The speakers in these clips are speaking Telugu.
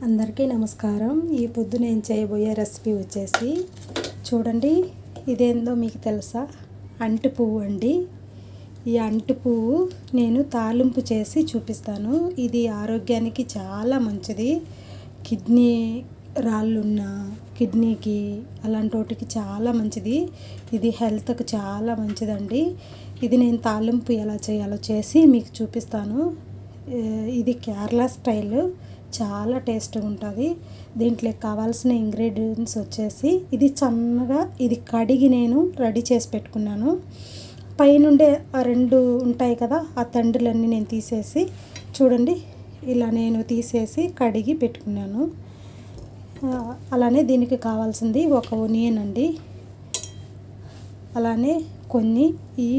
అందరికీ నమస్కారం. ఈ పొద్దు నేను చేయబోయే రెసిపీ వచ్చేసి చూడండి, ఇదేందో మీకు తెలుసా? అంటు పువ్వు అండి. ఈ అంటు పువ్వు నేను తాలింపు చేసి చూపిస్తాను. ఇది ఆరోగ్యానికి చాలా మంచిది. కిడ్నీ రాళ్ళున్న కిడ్నీకి అలాంటి వాటికి చాలా మంచిది. ఇది హెల్త్కి చాలా మంచిదండి. ఇది నేను తాలింపు ఎలా చేయాలో చేసి మీకు చూపిస్తాను. ఇది కేరళ స్టైల్, చాలా టేస్ట్గా ఉంటుంది. దీంట్లోకి కావాల్సిన ఇంగ్రీడియంట్స్ వచ్చేసి ఇది సన్నగా ఇది కడిగి నేను రెడీ చేసి పెట్టుకున్నాను. పైనుండే ఆ రెండు ఉంటాయి కదా, ఆ తండ్రులన్నీ నేను తీసేసి చూడండి ఇలా నేను తీసేసి కడిగి పెట్టుకున్నాను. అలానే దీనికి కావాల్సింది ఒక ఆనియన్ అండి. అలానే కొన్ని ఈ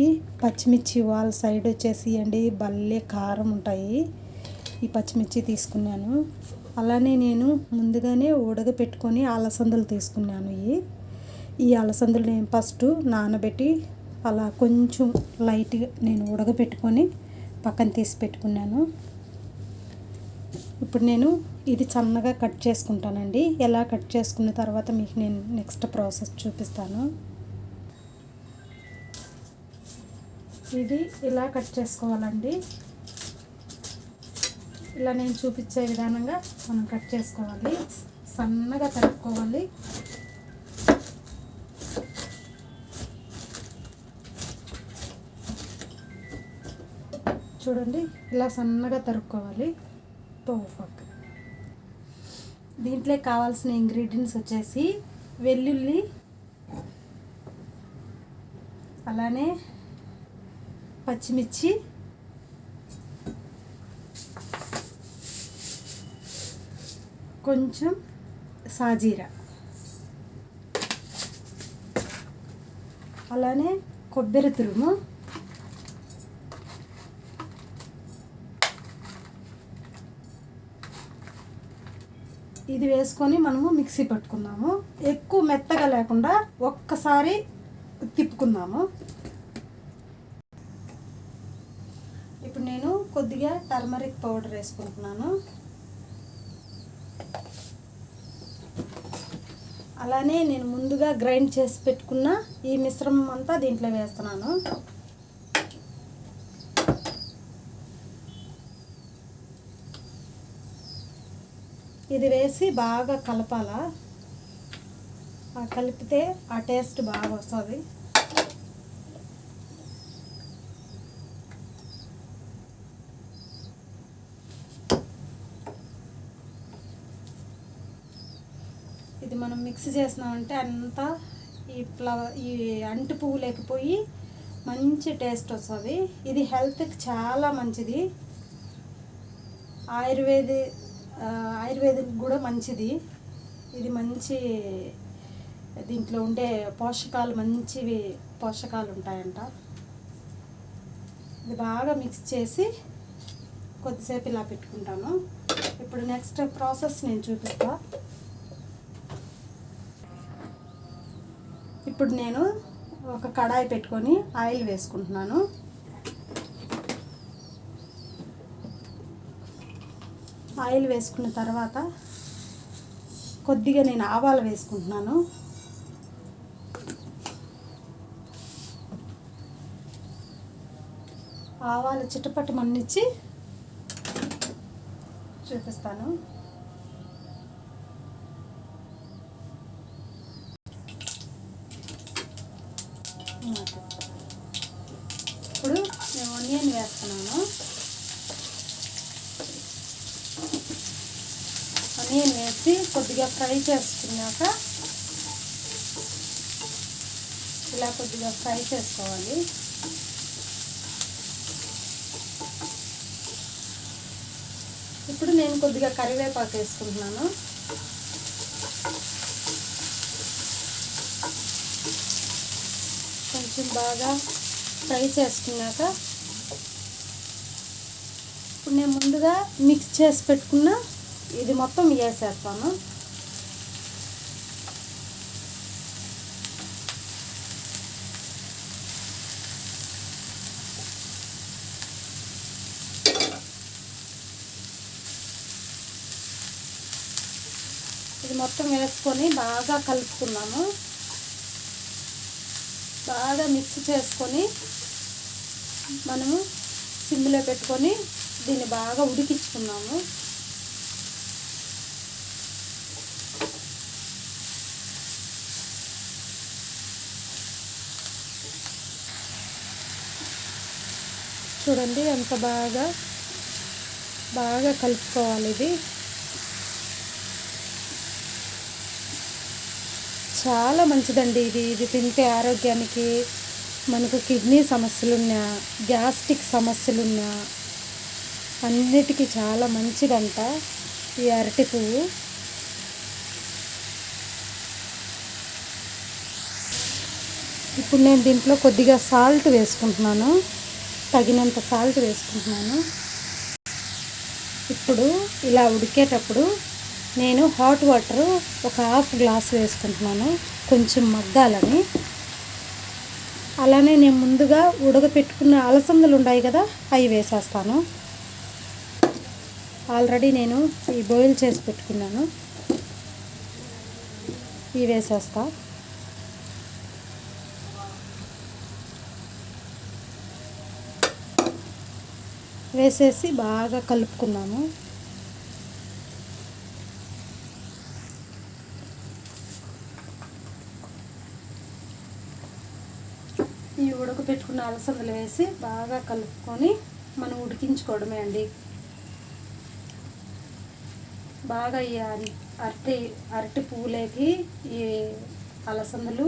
పచ్చిమిర్చి వాళ్ళ సైడ్ వచ్చేసి అండి భలే కారం ఉంటాయి. ఈ పచ్చిమిర్చి తీసుకున్నాను. అలానే నేను ముందుగానే ఉడకపెట్టుకొని అలసందలు తీసుకున్నాను. ఈ అలసందలు నేను ఫస్ట్ నానబెట్టి అలా కొంచెం లైట్గా నేను ఉడకపెట్టుకొని పక్కన తీసి పెట్టుకున్నాను. ఇప్పుడు నేను ఇది సన్నగా కట్ చేసుకుంటానండి. ఎలా కట్ చేసుకున్న తర్వాత మీకు నేను నెక్స్ట్ ప్రాసెస్ చూపిస్తాను. ఇది ఇలా కట్ చేసుకోవాలండి. ఇలా నేను చూపించే విధానంగా మనం కట్ చేసుకోవాలి. సన్నగా తరుక్కోవాలి. చూడండి ఇలా సన్నగా తరుక్కోవాలి. పర్ఫెక్ట్. దీంట్లో కావాల్సిన ఇంగ్రీడియంట్స్ వచ్చేసి వెల్లుల్లి, అలానే పచ్చిమిర్చి, కొంచెం సాజీరా, అలానే కొబ్బరి తురుము, ఇది వేసుకొని మనము మిక్సీ పట్టుకుందాము. ఎక్కువ మెత్తగా లేకుండా ఒక్కసారి తిప్పుకుందాము. ఇప్పుడు నేను కొద్దిగా టర్మరిక్ పౌడర్ వేసుకుంటున్నాను. అలానే నేను ముందుగా గ్రైండ్ చేసి పెట్టుకున్న ఈ మిశ్రమం అంతా దీంట్లో వేస్తున్నాను. ఇది వేసి బాగా కలపాలా. కలిపితే ఆ టేస్ట్ బాగా వస్తుంది. ఇది మనం మిక్స్ చేసినామంటే అంతా ఈ అంటు పువ్వు లేకపోయి మంచి టేస్ట్ వస్తుంది. ఇది హెల్త్కి చాలా మంచిది. ఆయుర్వేదిక్ కూడా మంచిది. ఇది మంచి దీంట్లో ఉండే పోషకాలు మంచివి పోషకాలు ఉంటాయంట. ఇది బాగా మిక్స్ చేసి కొద్దిసేపు ఇలా పెట్టుకుంటాను. ఇప్పుడు నెక్స్ట్ ప్రాసెస్ నేను చూపిస్తా. ఇప్పుడు నేను ఒక కడాయి పెట్టుకొని ఆయిల్ వేసుకుంటున్నాను. ఆయిల్ వేసుకున్న తర్వాత కొద్దిగా నేను ఆవాలు వేసుకుంటున్నాను. ఆవాలు చిటపట మన్నిచ్చి చూపిస్తాను. ఇప్పుడు నేను ఆనియన్ వేస్తున్నాను. ఆనియన్ వేసి కొద్దిగా ఫ్రై చేసుకున్నాక ఇలా కొద్దిగా ఫ్రై చేసుకోవాలి. ఇప్పుడు నేను కొద్దిగా కరివేపాకు వేసుకుంటున్నాను. కొంచెం బాగా ఫ్రై చేసుకున్నాక ఇప్పుడు నేను ముందుగా మిక్స్ చేసి పెట్టుకున్న ఇది మొత్తం వేసేస్తాను. ఇది మొత్తం వేసుకొని బాగా కలుపుకున్నాము. బాగా మిక్స్ చేసుకొని మనము సిమ్లో పెట్టుకొని దీన్ని బాగా ఉడికించుకున్నాము. చూడండి ఎంత బాగా కలుపుకోవాలి. ఇది చాలా మంచిదండి. ఇది తింటే ఆరోగ్యానికి మనకు కిడ్నీ సమస్యలున్నా, గ్యాస్ట్రిక్ సమస్యలున్నా అన్నిటికీ చాలా మంచిదంట ఈ అరటి పువ్వు. ఇప్పుడు నేను దీంట్లో కొద్దిగా సాల్ట్ వేసుకుంటున్నాను, తగినంత సాల్ట్ వేసుకుంటున్నాను. ఇప్పుడు ఇలా ఉడికేటప్పుడు నేను హాట్ వాటర్ ఒక హాఫ్ గ్లాస్ వేసుకుంటున్నాను, కొంచెం మగ్గాలని. అలానే నేను ముందుగా ఉడకపెట్టుకున్న అలసందలు ఉన్నాయి కదా, అవి వేసేస్తాను. ఆల్రెడీ నేను ఈ బాయిల్ చేసి పెట్టుకున్నాను, ఇవి వేసేస్తా. వేసేసి బాగా కలుపుకున్నాము. ఈ ఉడకపెట్టుకున్న అలసందలు వేసి బాగా కలుపుకొని మనం ఉడికించుకోవడమే అండి. బాగా ఈ అరటి పువ్వులేకి ఈ అలసందలు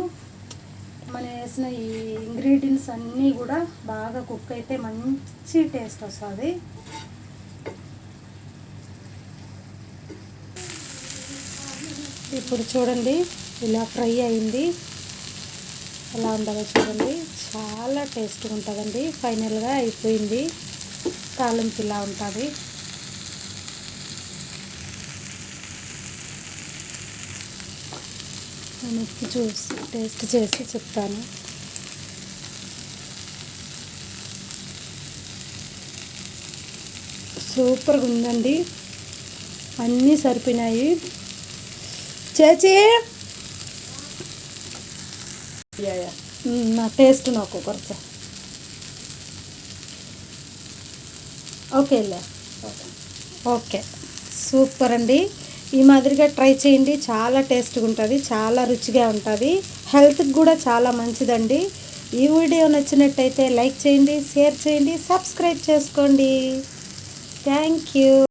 మనం వేసిన ఈ ఇంగ్రీడియంట్స్ అన్నీ కూడా బాగా కుక్ అయితే మంచి టేస్ట్ వస్తుంది. ఇప్పుడు చూడండి ఇలా ఫ్రై అయింది, ఎలా ఉంటుందో చూడండి. చాలా టేస్ట్గా ఉంటుందండి. ఫైనల్గా అయిపోయింది. తాలింపు ఇలా ఉంటుంది. నేను ఉప్పు చూసి టేస్ట్ చేసి చెప్తాను. సూపర్గా ఉందండి, అన్నీ సరిపోయినాయి. చేచి నా టేస్ట్ నాకు కొంచెం ఓకే సూపర్ అండి. ఈ మాదిరిగా ట్రై చేయండి, చాలా టేస్ట్గా ఉంటుంది, చాలా రుచిగా ఉంటుంది, హెల్త్కి కూడా చాలా మంచిదండి. ఈ వీడియో నచ్చినట్టయితే లైక్ చేయండి, షేర్ చేయండి, సబ్స్క్రైబ్ చేసుకోండి. Thank you.